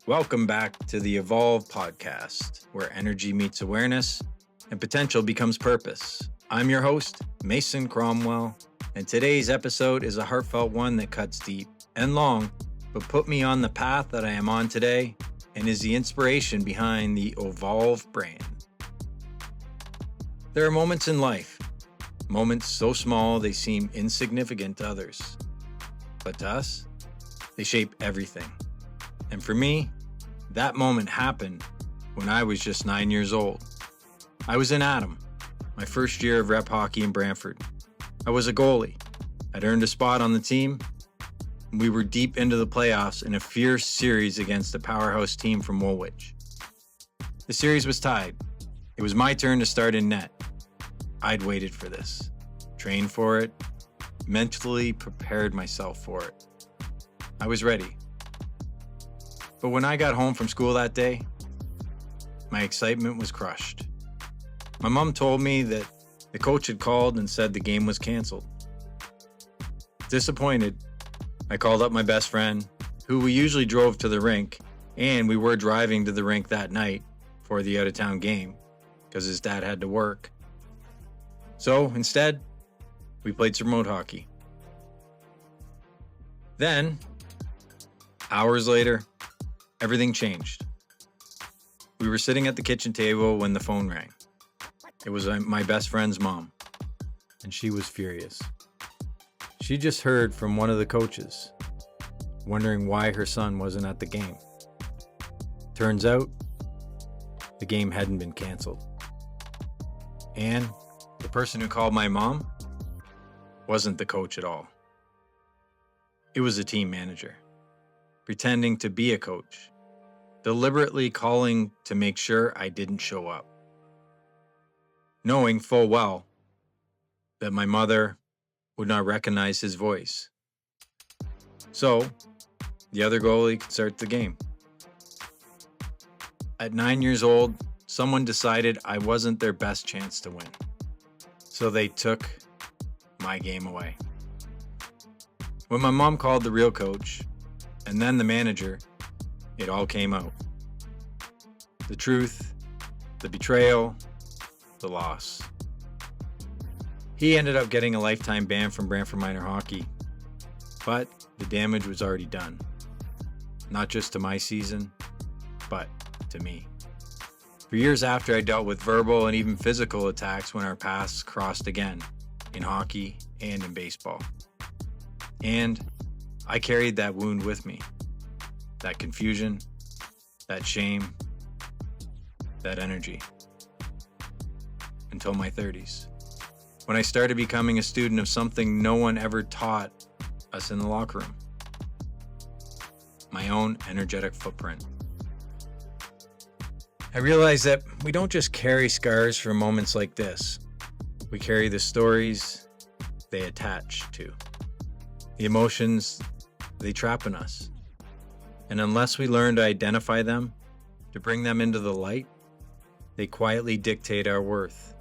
Welcome back to the Evolve podcast, where energy meets awareness and potential becomes purpose. I'm your host, Mason Cromwell, and today's episode is a heartfelt one that cuts deep and long, but put me on the path that I am on today and is the inspiration behind the Ovolve brand. There are moments in life, moments so small they seem insignificant to others, but to us, they shape everything. And for me, that moment happened when I was just 9 years old. I was in Adam, my first year of rep hockey in Brantford. I was a goalie. I'd earned a spot on the team. We were deep into the playoffs in a fierce series against a powerhouse team from Woolwich. The series was tied. It was my turn to start in net. I'd waited for this, trained for it, mentally prepared myself for it. I was ready. But when I got home from school that day, my excitement was crushed. My mom told me that the coach had called and said the game was canceled. Disappointed, I called up my best friend, who we usually drove to the rink, and we were driving to the rink that night for the out-of-town game because his dad had to work. So instead, we played some remote hockey. Then, hours later, everything changed. We were sitting at the kitchen table when the phone rang. It was my best friend's mom, and she was furious. She just heard from one of the coaches, wondering why her son wasn't at the game. Turns out, the game hadn't been canceled. And the person who called my mom wasn't the coach at all. It was a team manager, pretending to be a coach, deliberately calling to make sure I didn't show up, knowing full well that my mother would not recognize his voice. So, the other goalie could start the game. At 9 years old, someone decided I wasn't their best chance to win. So they took my game away. When my mom called the real coach, and then the manager, it all came out. The truth, the betrayal, the loss. He ended up getting a lifetime ban from Brantford Minor Hockey, but the damage was already done. Not just to my season, but to me. For years after, I dealt with verbal and even physical attacks when our paths crossed again, in hockey and in baseball. And I carried that wound with me. That confusion, that shame, that energy. Until my 30s, when I started becoming a student of something no one ever taught us in the locker room. My own energetic footprint. I realized that we don't just carry scars from moments like this. We carry the stories they attach to, the emotions they trap in us. And unless we learn to identify them, to bring them into the light, they quietly dictate our worth,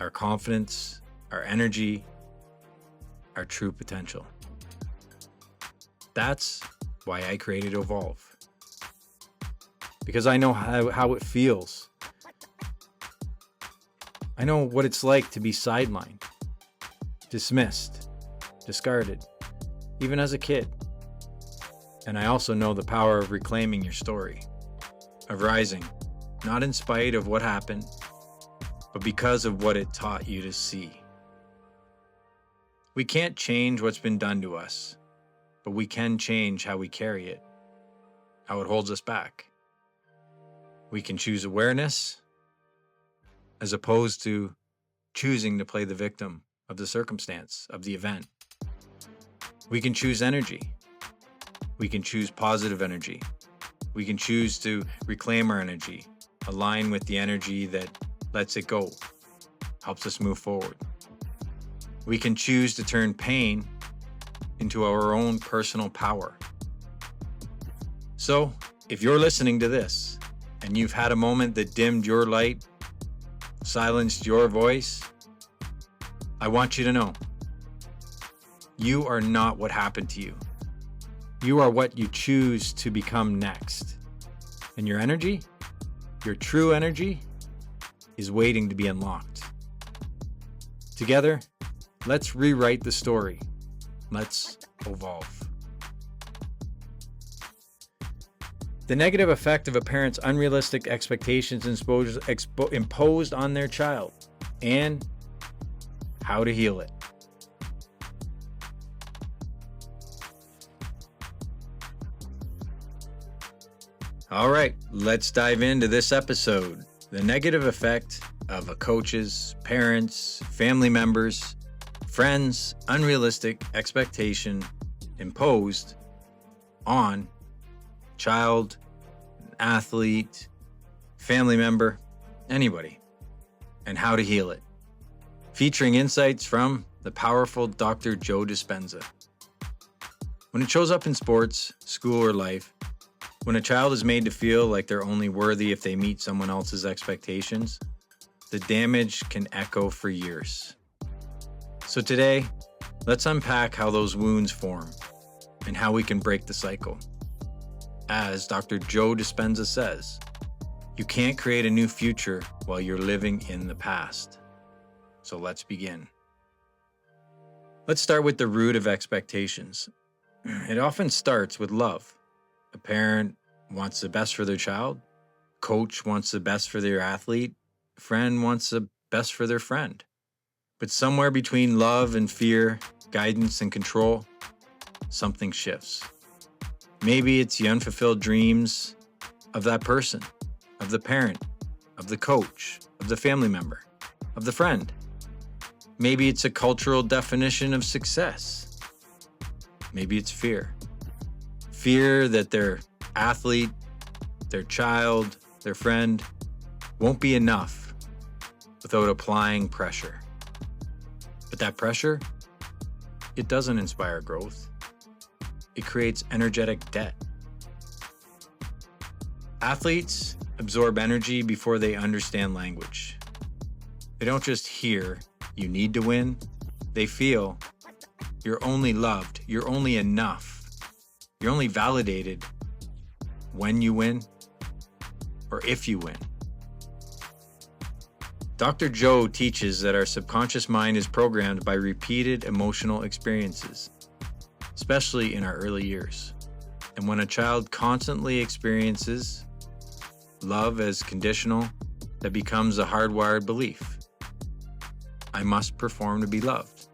our confidence, our energy, our true potential. That's why I created Ovolve. Because I know how it feels. I know what it's like to be sidelined, dismissed, discarded, even as a kid. And I also know the power of reclaiming your story, of rising, not in spite of what happened, but because of what it taught you to see. We can't change what's been done to us, but we can change how we carry it, how it holds us back. We can choose awareness as opposed to choosing to play the victim of the circumstance, of the event. We can choose energy. We can choose positive energy. We can choose to reclaim our energy, align with the energy that lets it go, helps us move forward. We can choose to turn pain into our own personal power. So, if you're listening to this and you've had a moment that dimmed your light, silenced your voice, I want you to know, you are not what happened to you. You are what you choose to become next. And your energy, your true energy, is waiting to be unlocked. Together, let's rewrite the story. Let's evolve. The negative effect of a parent's unrealistic expectations imposed on their child, and how to heal it. All right, let's dive into this episode. The negative effect of a coach's, parents, family members, friends' unrealistic expectation imposed on child, athlete, family member, anybody, and how to heal it. Featuring insights from the powerful Dr. Joe Dispenza. When it shows up in sports, school, or life, when a child is made to feel like they're only worthy if they meet someone else's expectations, the damage can echo for years. So today, let's unpack how those wounds form and how we can break the cycle. As Dr. Joe Dispenza says, you can't create a new future while you're living in the past. So let's begin. Let's start with the root of expectations. It often starts with love. A parent wants the best for their child. Coach wants the best for their athlete. Friend wants the best for their friend. But somewhere between love and fear, guidance and control, something shifts. Maybe it's the unfulfilled dreams of that person, of the parent, of the coach, of the family member, of the friend. Maybe it's a cultural definition of success. Maybe it's fear. Fear that their athlete, their child, their friend won't be enough without applying pressure. But that pressure, it doesn't inspire growth. It creates energetic debt. Athletes absorb energy before they understand language. They don't just hear, you need to win. They feel, you're only loved, you're only enough, you're only validated when you win or if you win. Dr. Joe teaches that our subconscious mind is programmed by repeated emotional experiences, especially in our early years. And when a child constantly experiences love as conditional, that becomes a hardwired belief. I must perform to be loved.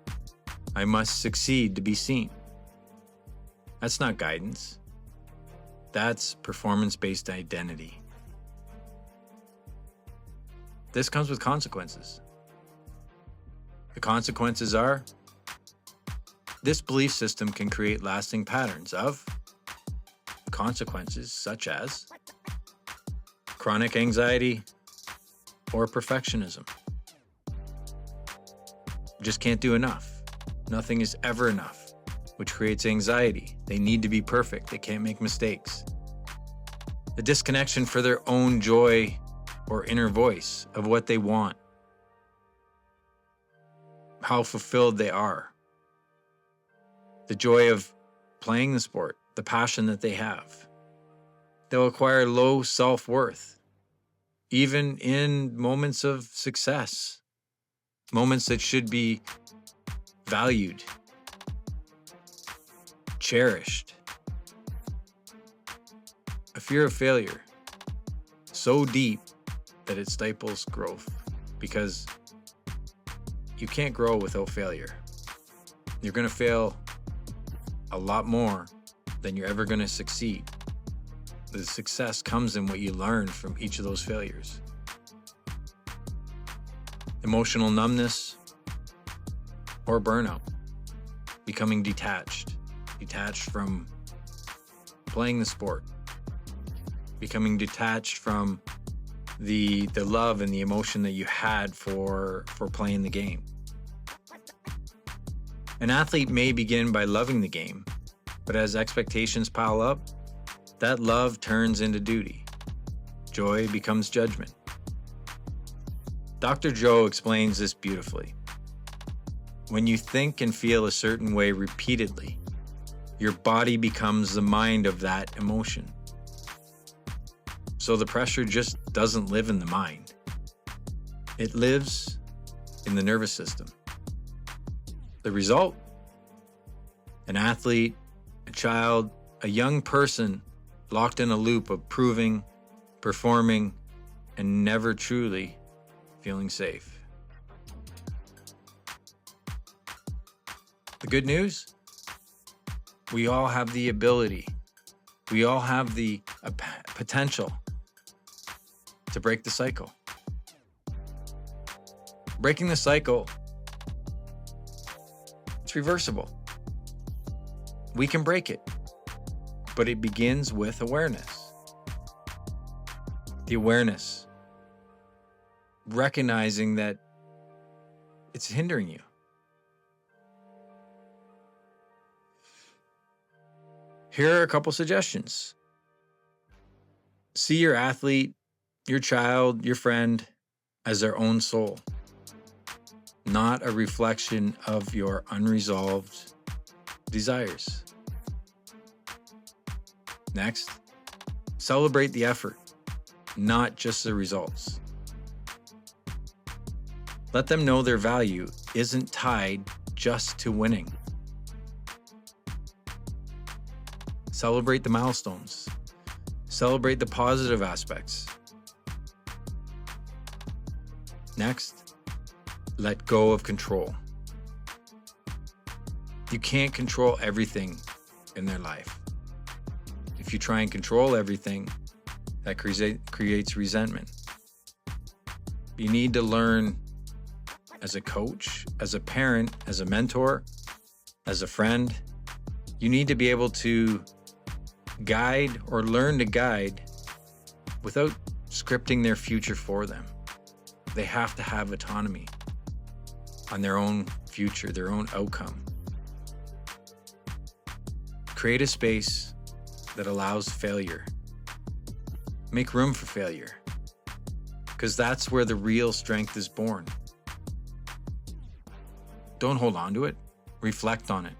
I must succeed to be seen. That's not guidance. That's performance-based identity. This comes with consequences. The consequences are, this belief system can create lasting patterns of consequences such as chronic anxiety or perfectionism. You just can't do enough. Nothing is ever enough, which creates anxiety. They need to be perfect. They can't make mistakes. The disconnection for their own joy or inner voice of what they want, how fulfilled they are, the joy of playing the sport, the passion that they have. They'll acquire low self-worth, even in moments of success, moments that should be valued, cherished. A fear of failure, so deep that it stifles growth, because you can't grow without failure. You're going to fail a lot more than you're ever going to succeed. The success comes in what you learn from each of those failures. Emotional numbness or burnout, becoming detached from playing the sport, becoming detached from the love and the emotion that you had for playing the game. An athlete may begin by loving the game, but as expectations pile up, that love turns into duty. Joy becomes judgment. Dr. Joe explains this beautifully. When you think and feel a certain way repeatedly, your body becomes the mind of that emotion. So the pressure just doesn't live in the mind. It lives in the nervous system. The result? An athlete, a child, a young person locked in a loop of proving, performing, and never truly feeling safe. The good news? We all have the ability, we all have the potential to break the cycle. Breaking the cycle, it's reversible. We can break it, but it begins with awareness. The awareness, recognizing that it's hindering you. Here are a couple suggestions. See your athlete, your child, your friend as their own soul, not a reflection of your unresolved desires. Next, celebrate the effort, not just the results. Let them know their value isn't tied just to winning. Celebrate the milestones. Celebrate the positive aspects. Next, let go of control. You can't control everything in their life. If you try and control everything, that creates resentment. You need to learn as a coach, as a parent, as a mentor, as a friend. You need to be able to guide or learn to guide without scripting their future for them. They have to have autonomy on their own future, their own outcome. Create a space that allows failure. Make room for failure, because that's where the real strength is born. Don't hold on to it. Reflect on it.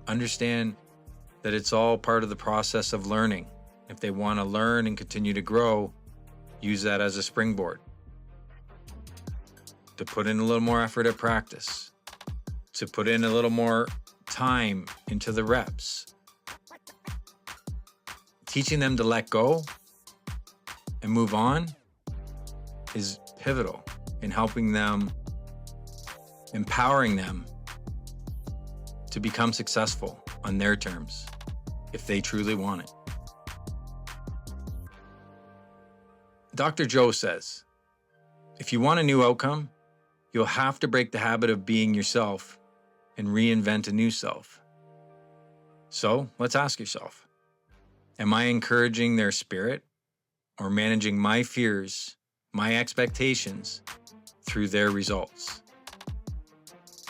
Understand that it's all part of the process of learning. If they want to learn and continue to grow, use that as a springboard to put in a little more effort at practice, to put in a little more time into the reps. Teaching them to let go and move on is pivotal in helping them, empowering them to become successful on their terms if they truly want it. Dr. Joe says, if you want a new outcome, you'll have to break the habit of being yourself and reinvent a new self. So let's ask yourself, am I encouraging their spirit or managing my fears, my expectations through their results?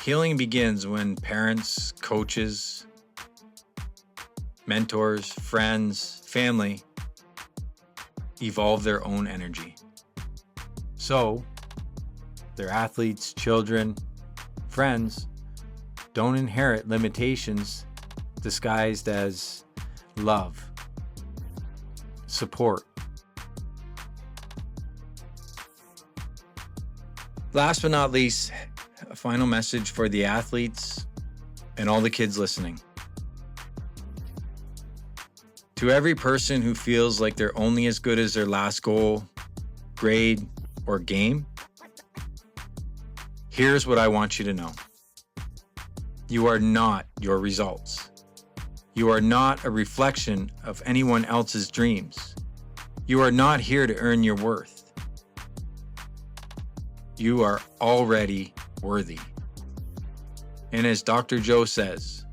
Healing begins when parents, coaches, mentors, friends, family evolve their own energy. So, their athletes, children, friends don't inherit limitations disguised as love, support. Last but not least, a final message for the athletes and all the kids listening. To every person who feels like they're only as good as their last goal, grade, or game, here's what I want you to know. You are not your results. You are not a reflection of anyone else's dreams. You are not here to earn your worth. You are already worthy. And as Dr. Joe says,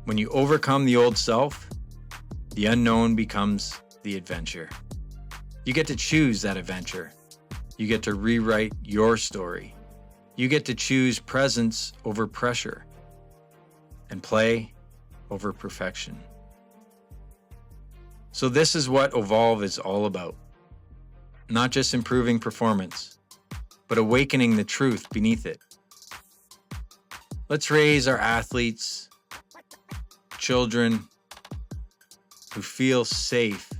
when you overcome the old self, the unknown becomes the adventure. You get to choose that adventure. You get to rewrite your story. You get to choose presence over pressure and play over perfection. So this is what Ovolve is all about. Not just improving performance, but awakening the truth beneath it. Let's raise our athletes, children who feel safe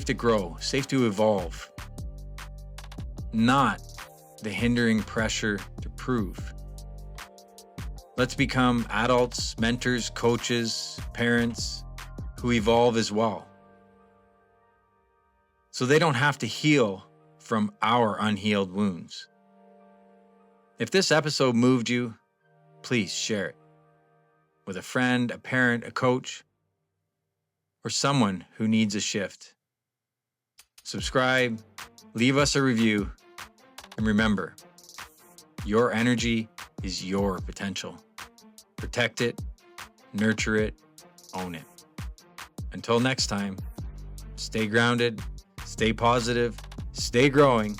to grow, safe to evolve, not the hindering pressure to prove. Let's become adults, mentors, coaches, parents who evolve as well, so they don't have to heal from our unhealed wounds. If this episode moved you, please share it with a friend, a parent, a coach, or someone who needs a shift. Subscribe, leave us a review, and remember, your energy is your potential. Protect it, nurture it, own it. Until next time, stay grounded, stay positive, stay growing,